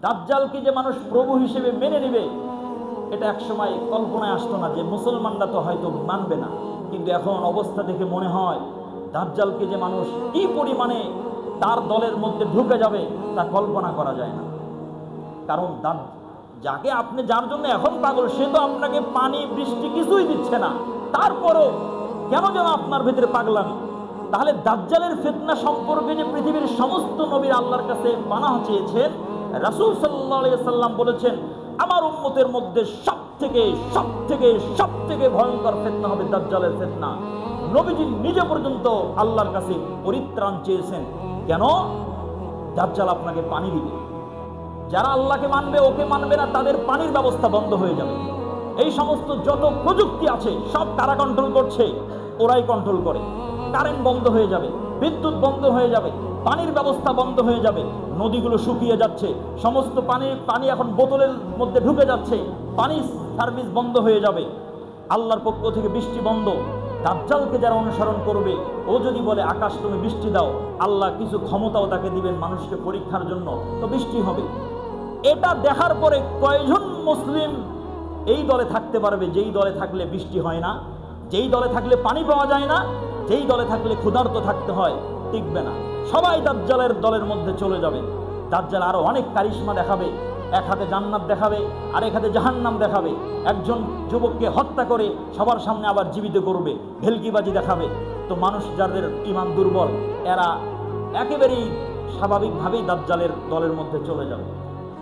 দাজ্জালকে যে মানুষ প্রভু হিসেবে মেনে নেবে, এটা একসময় কল্পনায় আসতো না যে মুসলমানরা তো হয়তো মানবে না, কিন্তু এখন অবস্থা দেখে মনে হয় দাজ্জালকে যে মানুষ কি পরিমাণে তার দলের মধ্যে ঢুকে যাবে তা কল্পনা করা যায় না। কারণ যাকে আপনি যার জন্য এখন পাগল, সে তো আপনাকে পানি বৃষ্টি কিছুই দিচ্ছে না, তারপরও কেন যেন আপনার ভিতরে পাগলামি। তাহলে দাজ্জালের ফিতনা সম্পর্কে যে পৃথিবীর সমস্ত নবীর আল্লাহর কাছে পানাহ চেয়েছেন, রাসূল সাল্লাল্লাহু আলাইহি সাল্লাম বলেছেন আমার উম্মতের মধ্যে সবথেকে ভয়ঙ্কর ফিতনা হবে দাজ্জালের ফিতনা। নবীজি নিজে পর্যন্ত আল্লাহর কাছে পরিত্রাণ চেয়েছেন। কেন? দাজ্জাল আপনাকে পানি দিবে, যারা আল্লাহকে মানবে ওকে মানবে না তাদের পানির ব্যবস্থা বন্ধ হয়ে যাবে। এই সমস্ত যত প্রযুক্তি আছে সব কারা কন্ট্রোল করছে? ওরাই কন্ট্রোল করে। কারেন্ট বন্ধ হয়ে যাবে, বিদ্যুৎ বন্ধ হয়ে যাবে, পানির ব্যবস্থা বন্ধ হয়ে যাবে, নদীগুলো শুকিয়ে যাচ্ছে, সমস্ত পানি এখন বোতলের মধ্যে ঢুকে যাচ্ছে, পানি সার্ভিস বন্ধ হয়ে যাবে, আল্লাহর পক্ষ থেকে বৃষ্টি বন্ধ। দাজ্জালকে যারা অনুসরণ করবে, ও যদি বলে আকাশ তুমি বৃষ্টি দাও, আল্লাহ কিছু ক্ষমতাও তাকে দিবেন মানুষকে পরীক্ষার জন্য, তো বৃষ্টি হবে। এটা দেখার পরে কয়জন মুসলিম এই দলে থাকতে পারবে যেই দলে থাকলে বৃষ্টি হয় না, যেই দলে থাকলে পানি পাওয়া যায় না, যেই দলে থাকলে ক্ষুধার্ত থাকতে হয়? টিকবে না। সবাই দাজ্জালের দলের মধ্যে চলে যাবে। দাজ্জাল আরো অনেক কারিশমা দেখাবে, এক হাতে জান্নাত দেখাবে আর এক হাতে জাহান্নাম দেখাবে। একজন যুবককে হত্যা করে সবার সামনে আবার জীবিত করবে, ভেলকিবাজি দেখাবে। তো মানুষ যাদের ঈমান দুর্বল, এরা একেবারেই স্বাভাবিকভাবেই দাজ্জালের দলের মধ্যে চলে যাবে।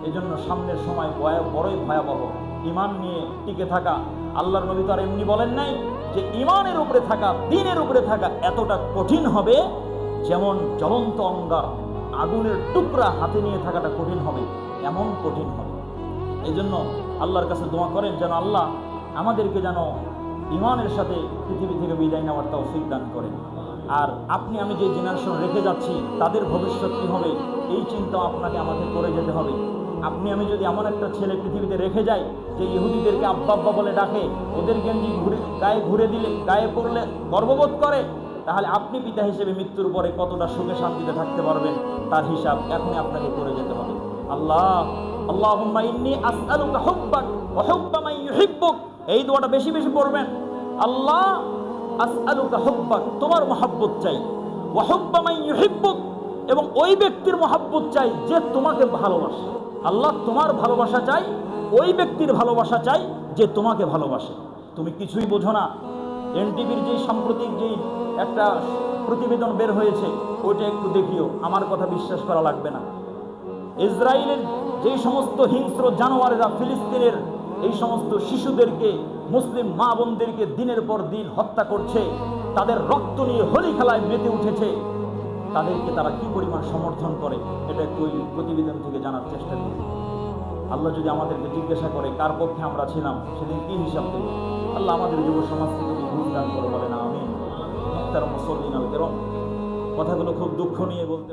এই জন্য সামনের সময় বড়ই ভয়াবহ। ঈমান নিয়ে টিকে থাকা, আল্লাহর নবী তো আর এমনি বলেন নাই যে ঈমানের উপরে থাকা, দ্বীনের উপরে থাকা এতটা কঠিন হবে যেমন জ্বলন্ত অঙ্গার, আগুনের টুকরা হাতে নিয়ে থাকাটা কঠিন হবে, এমন কঠিন হবে। এই জন্য আল্লাহর কাছে দোয়া করেন যেন আল্লাহ আমাদেরকে যেন ঈমানের সাথে পৃথিবী থেকে বিদায় নেওয়ার তৌফিক দান করেন। আর আপনি আমি যে জেনারেশন রেখে যাচ্ছি তাদের ভবিষ্যৎ কী হবে এই চিন্তা আপনাকে আমাকে করে যেতে হবে। আপনি আমি যদি এমন একটা ছেলে পৃথিবীতে রেখে যাই যে ইহুদিদেরকে আব্বা আব্বা বলে ডাকে, ওদের গেঞ্জি গায়ে পড়লে গর্ববোধ করে, তাহলে আপনি পিতা হিসেবে মৃত্যুর পরে কতটা সুখে শান্তিতে থাকতে পারবেন তার হিসাব এখনই আপনাকে করে যেতে হবে। আল্লাহুম্মা ইন্নী আসআলুকা হুব্বাক ওয়া হুব্বা মান ইউহিব্বুক, এই দোয়াটা বেশি বেশি পড়বেন। আল্লাহ আসআলুকা হুব্বাক, তোমার মহব্বত চাই, ওয়া হুব্বা মান ইউহিব্বুক, এবং ওই ব্যক্তির মহব্বত চাই যে তোমাকে ভালোবাসে। আল্লাহ তোমার ভালোবাসা চাই, ওই ব্যক্তির ভালোবাসা চাই যে তোমাকে ভালোবাসে। তুমি কিছুই বোঝো না। এনটিভির যে সাম্প্রতিক যে একটা প্রতিবেদন বের হয়েছে ওইটা একটু দেখিও, আমার কথা বিশ্বাস করা লাগবে না। ইসরায়েলের যেই সমস্ত হিংস্র জানোয়ারেরা ফিলিস্তিনের এই সমস্ত শিশুদেরকে, মুসলিম মা বোনদেরকে দিনের পর দিন হত্যা করছে, তাদের রক্ত নিয়ে হোলি খেলায় মেতে উঠেছে, তাদেরকে তারা কি পরিমাণ সমর্থন করে এটা একটু ওই প্রতিবেদন থেকে জানার চেষ্টা করি। আল্লাহ যদি আমাদেরকে জিজ্ঞাসা করে কার পক্ষে আমরা ছিলাম, সেদিন কি হিসাব দেব? আল্লাহ আমাদের যুব সমাজকে তুমি বুঝ দান করে বলেন আমিন। মুহতারাম মুসল্লিন আল কিরাম, কথাগুলো খুব দুঃখ নিয়ে বলতে